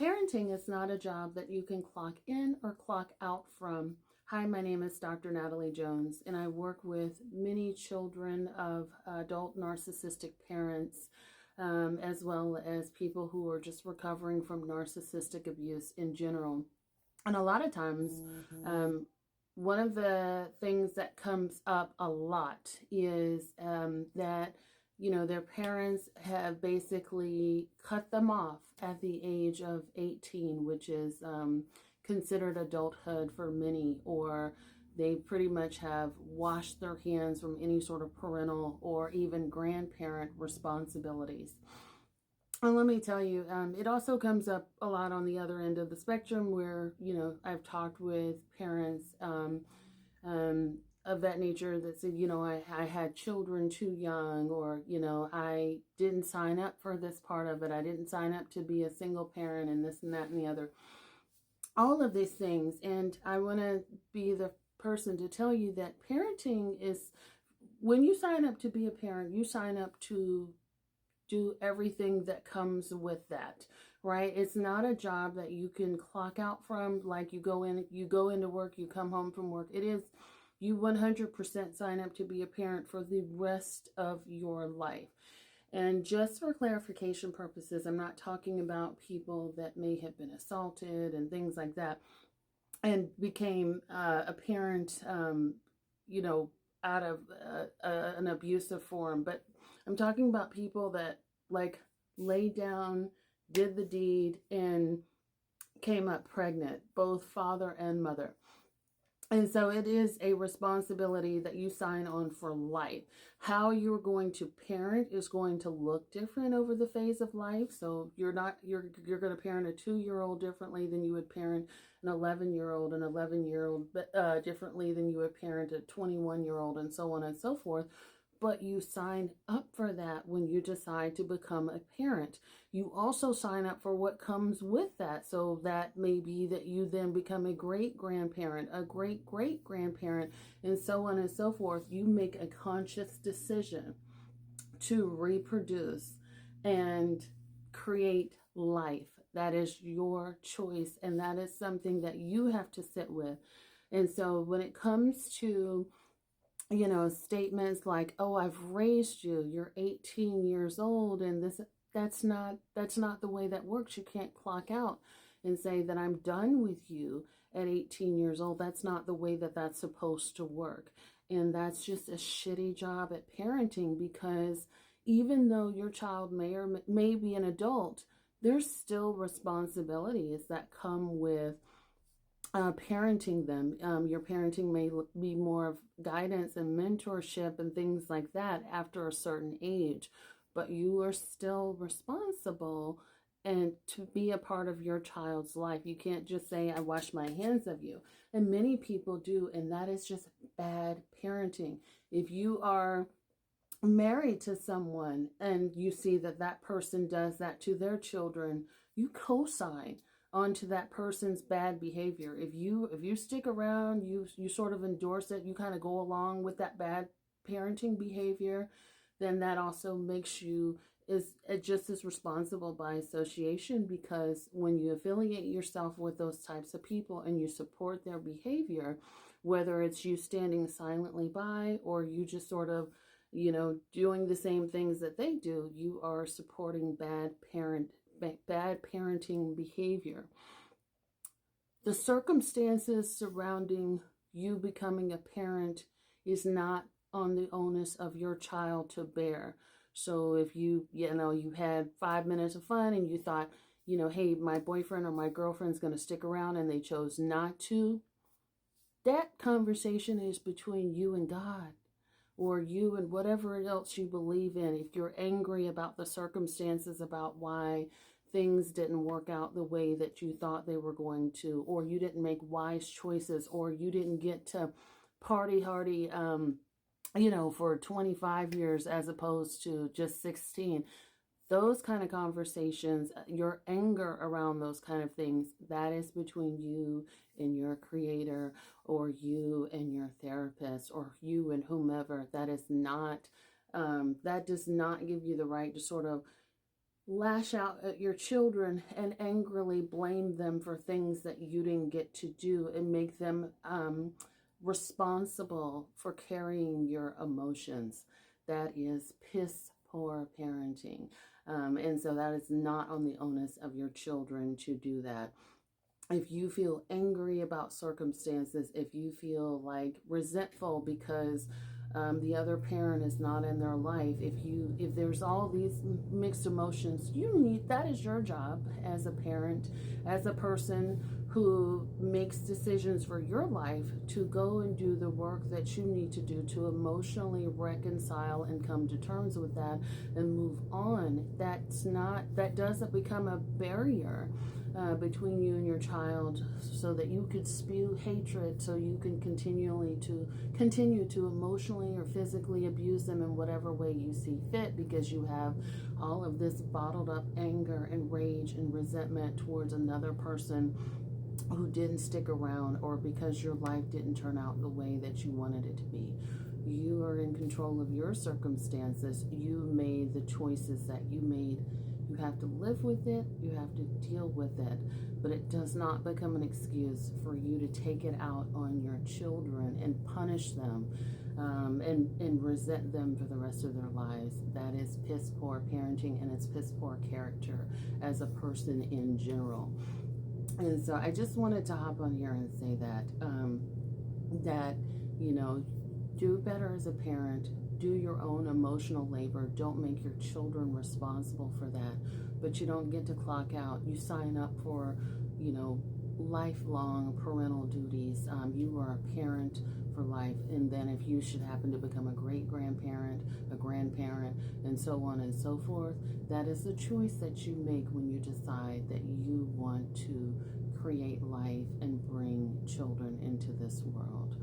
Parenting is not a job that you can clock in or clock out from. Hi, my name is Dr. Natalie Jones, and I work with many children of adult narcissistic parents, as well as people who are just recovering from narcissistic abuse in general. And a lot of times, one of the things that comes up a lot is that their parents have basically cut them off at the age of 18, which is considered adulthood for many, or they pretty much have washed their hands from any sort of parental or even grandparent responsibilities. And let me tell you, it also comes up a lot on the other end of the spectrum where, I've talked with parents of that nature that said, I had children too young, or, I didn't sign up for this part of it. I didn't sign up to be a single parent and this and that and the other. All of these things. And I want to be the person to tell you that parenting is, when you sign up to be a parent, you sign up to do everything that comes with that, right? It's not a job that you can clock out from, like you go into work, you come home from work. It is, you 100% sign up to be a parent for the rest of your life. And just for clarification purposes, I'm not talking about people that may have been assaulted and things like that and became a parent, out of an abusive form. But I'm talking about people that like laid down, did the deed, and came up pregnant, both father and mother. And so it is a responsibility that you sign on for life. How you're going to parent is going to look different over the phase of life. So you're going to parent a 2-year-old differently than you would parent an 11-year-old, an 11-year-old differently than you would parent a 21-year-old, and so on and so forth. But you sign up for that when you decide to become a parent. You also sign up for what comes with that. So that may be that you then become a great grandparent, a great great grandparent, and so on and so forth. You make a conscious decision to reproduce and create life. That is your choice, and that is something that you have to sit with. And so when it comes to statements like, "Oh, I've raised you. You're 18 years old," and that's not the way that works. You can't clock out and say that I'm done with you at 18 years old. That's not the way that that's supposed to work. And that's just a shitty job at parenting, because even though your child may be an adult, there's still responsibilities that come with parenting them. Your parenting may be more of guidance and mentorship and things like that after a certain age, but you are still responsible and to be a part of your child's life. You can't just say, "I wash my hands of you." And many people do, and that is just bad parenting. If you are married to someone and you see that that person does that to their children, you co-sign onto that person's bad behavior. If you stick around, you sort of endorse it, you kind of go along with that bad parenting behavior, then that also makes you is just as responsible by association, because when you affiliate yourself with those types of people and you support their behavior, whether it's you standing silently by or you just sort of doing the same things that they do, you are supporting bad parenting behavior. The circumstances surrounding you becoming a parent is not on the onus of your child to bear. So if you had 5 minutes of fun and you thought, hey, my boyfriend or my girlfriend's going to stick around, and they chose not to, that conversation is between you and God, or you and whatever else you believe in. If you're angry about the circumstances, about why things didn't work out the way that you thought they were going to, or you didn't make wise choices, or you didn't get to party hardy, for 25 years as opposed to just 16. Those kind of conversations, your anger around those kind of things, that is between you and your creator, or you and your therapist, or you and whomever. That is not, that does not give you the right to sort of lash out at your children and angrily blame them for things that you didn't get to do and make them responsible for carrying your emotions. That is piss poor parenting. And so that is not on the onus of your children to do that. If you feel angry about circumstances, if you feel like resentful because the other parent is not in their life, if there's all these mixed emotions, that is your job as a parent, as a person who makes decisions for your life, to go and do the work that you need to do to emotionally reconcile and come to terms with that and move on. That doesn't become a barrier between you and your child, so that you could spew hatred, so you can continue to emotionally or physically abuse them in whatever way you see fit, because you have all of this bottled up anger and rage and resentment towards another person who didn't stick around, or because your life didn't turn out the way that you wanted it to be. You are in control of your circumstances. You made the choices that you made. You have to live with it. You have to deal with it. But it does not become an excuse for you to take it out on your children and punish them and resent them for the rest of their lives. That is piss poor parenting, and it's piss poor character as a person in general. And so I just wanted to hop on here and say that, do better as a parent. Do your own emotional labor. Don't make your children responsible for that. But you don't get to clock out. You sign up for, lifelong parental duties. You are a parent for life. And then if you should happen to become a great-grandparent, a grandparent, and so on and so forth, that is the choice that you make when you decide that you want to create life and bring children into this world.